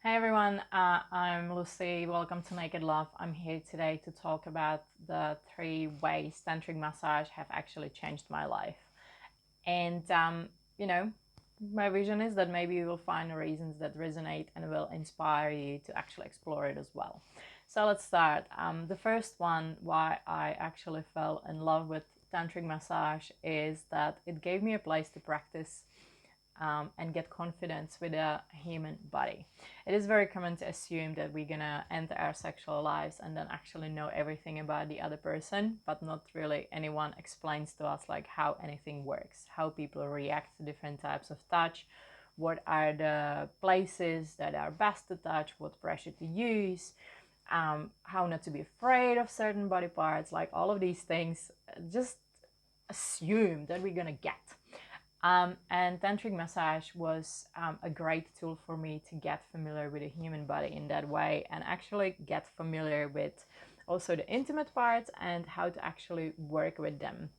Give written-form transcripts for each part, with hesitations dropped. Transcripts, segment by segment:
Hey everyone, I'm Lucie. Welcome to Naked Love. I'm here today to talk about the 3 ways Tantric Massage have actually changed my life. And, you know, my vision is that maybe you will find reasons that resonate and will inspire you to actually explore it as well. So let's start. The first one, why I actually fell in love with Tantric Massage, is that it gave me a place to practice and get confidence with a human body. It is very common to assume that we're gonna enter our sexual lives and then actually know everything about the other person, but not really anyone explains to us like how anything works, how people react to different types of touch, what are the places that are best to touch, what pressure to use, how not to be afraid of certain body parts, like all of these things just assume that we're gonna get. And Tantric Massage was a great tool for me to get familiar with the human body in that way and actually get familiar with also the intimate parts and how to actually work with them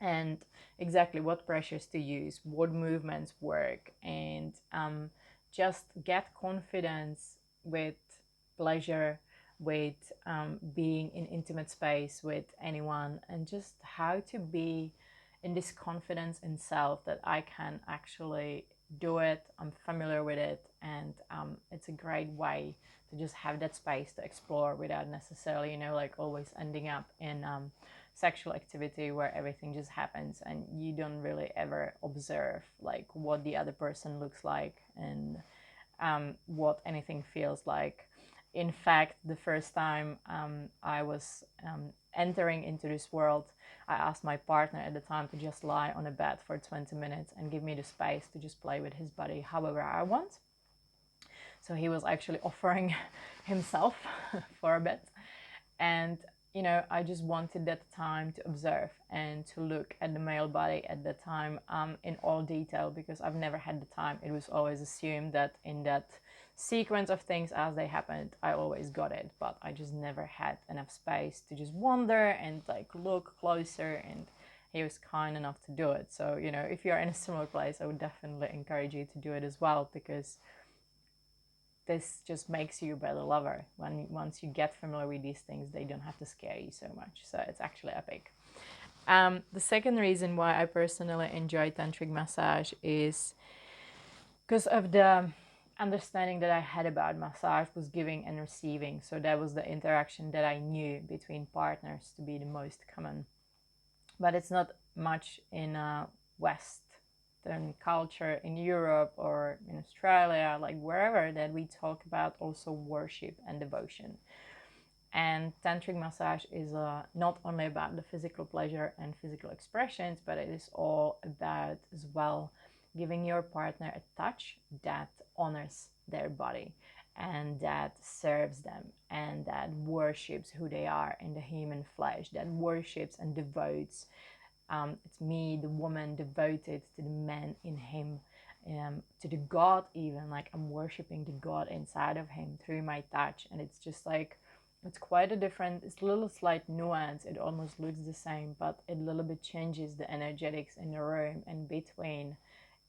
and exactly what pressures to use, what movements work, and just get confidence with pleasure, with being in intimate space with anyone, and just how to be in this confidence in self that I can actually do it, I'm familiar with it, and it's a great way to just have that space to explore without necessarily, like always ending up in sexual activity where everything just happens and you don't really ever observe like what the other person looks like and what anything feels like. In fact, the first time I was entering into this world, I asked my partner at the time to just lie on a bed for 20 minutes and give me the space to just play with his body however I want. So he was actually offering himself for a bit. And I just wanted that time to observe and to look at the male body at that time in all detail, because I've never had the time. It was always assumed that in that sequence of things as they happened, I always got it, but I just never had enough space to just wander and like look closer, and he was kind enough to do it. So, if you're in a similar place, I would definitely encourage you to do it as well, because this just makes you a better lover. Once you get familiar with these things, they don't have to scare you so much. So it's actually epic. The second reason why I personally enjoy tantric massage is because of the understanding that I had about massage was giving and receiving. So that was the interaction that I knew between partners to be the most common. But it's not much in Western culture in Europe or in Australia, like wherever, that we talk about also worship and devotion. And tantric massage is not only about the physical pleasure and physical expressions, but it is all about as well giving your partner a touch that honors their body and that serves them and that worships who they are in the human flesh, that worships and devotes. It's me, the woman, devoted to the man in him, to the God even. Like I'm worshiping the God inside of him through my touch. And it's just like, it's quite a different, it's a little slight nuance. It almost looks the same, but it a little bit changes the energetics in the room and between,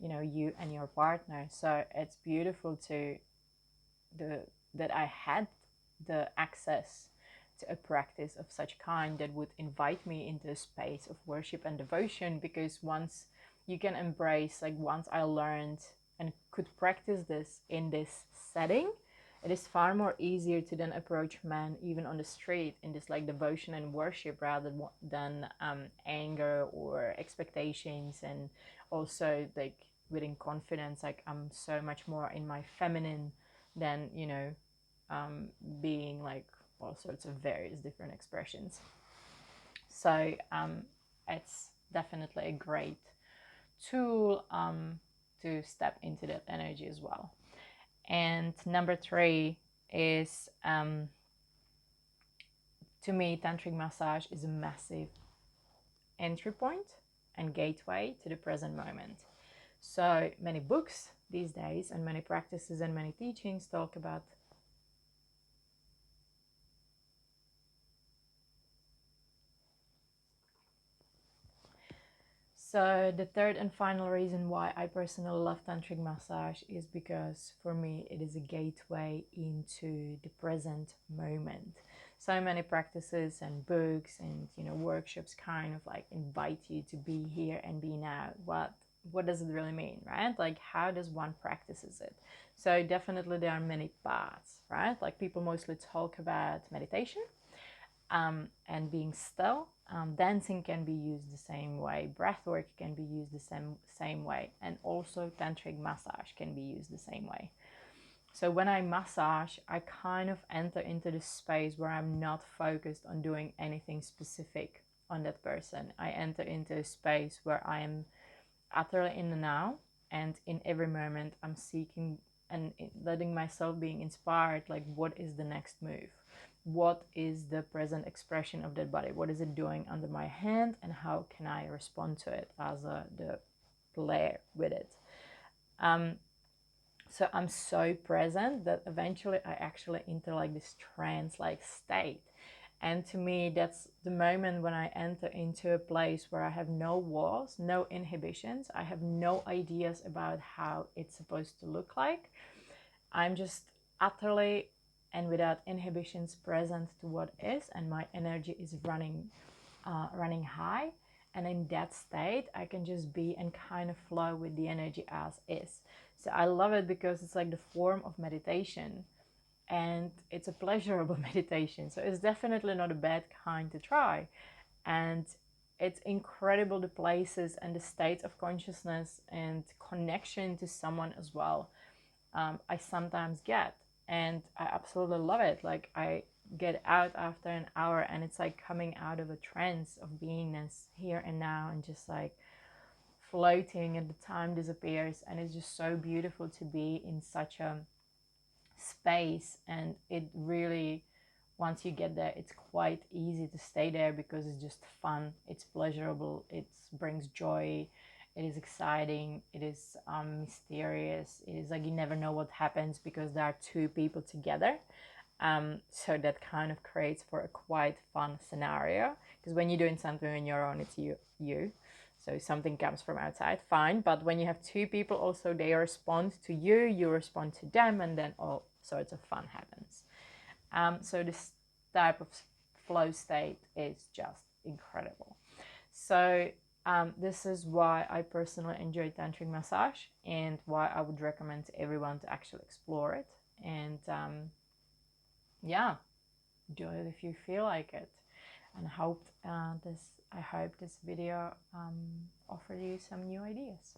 you and your partner. So it's beautiful that I had the access to a practice of such kind that would invite me into a space of worship and devotion, because once you can embrace, like once I learned and could practice this in this setting, it is far more easier to then approach men even on the street in this like devotion and worship rather than anger or expectations. And also like within confidence, like I'm so much more in my feminine than being like all sorts of various different expressions. So it's definitely a great tool to step into that energy as well. And number 3 is to me, tantric massage is a massive entry point and gateway to the present moment. So many books these days and many practices and many teachings talk about So the third and final reason why I personally love tantric massage is because for me it is a gateway into the present moment. So many practices and books and workshops kind of like invite you to be here and be now. What does it really mean, right? Like, how does one practices it? So definitely there are many paths, right? Like, people mostly talk about meditation and being still. Dancing can be used the same way. Breathwork can be used the same way. And also tantric massage can be used the same way. So when I massage, I kind of enter into the space where I'm not focused on doing anything specific on that person. I enter into a space where I am utterly in the now, and in every moment I'm seeking and letting myself being inspired, like, what is the next move? What is the present expression of that body? What is it doing under my hand, and how can I respond to it as the player with it? So I'm so present that eventually I actually enter like this trance like state. And to me, that's the moment when I enter into a place where I have no walls, no inhibitions. I have no ideas about how it's supposed to look like. I'm just utterly and without inhibitions present to what is, and my energy is running high. And in that state, I can just be and kind of flow with the energy as is. So I love it because it's like the form of meditation, and it's a pleasurable meditation. So it's definitely not a bad kind to try. And it's incredible the places and the states of consciousness and connection to someone as well I sometimes get. And I absolutely love it. Like, I get out after an hour and it's like coming out of a trance of beingness here and now, and just like floating, and the time disappears, and it's just so beautiful to be in such a space. And it really, once you get there, it's quite easy to stay there because it's just fun, it's pleasurable, it brings joy, it is exciting, it is mysterious, it is like you never know what happens because there are two people together. So that kind of creates for a quite fun scenario, because when you're doing something on your own, it's you. So something comes from outside, fine. But when you have two people, also they respond to you, you respond to them, and then all sorts of fun happens. So this type of flow state is just incredible. So this is why I personally enjoy tantric massage, and why I would recommend to everyone to actually explore it. And yeah, do it if you feel like it. And I hope this video offered you some new ideas.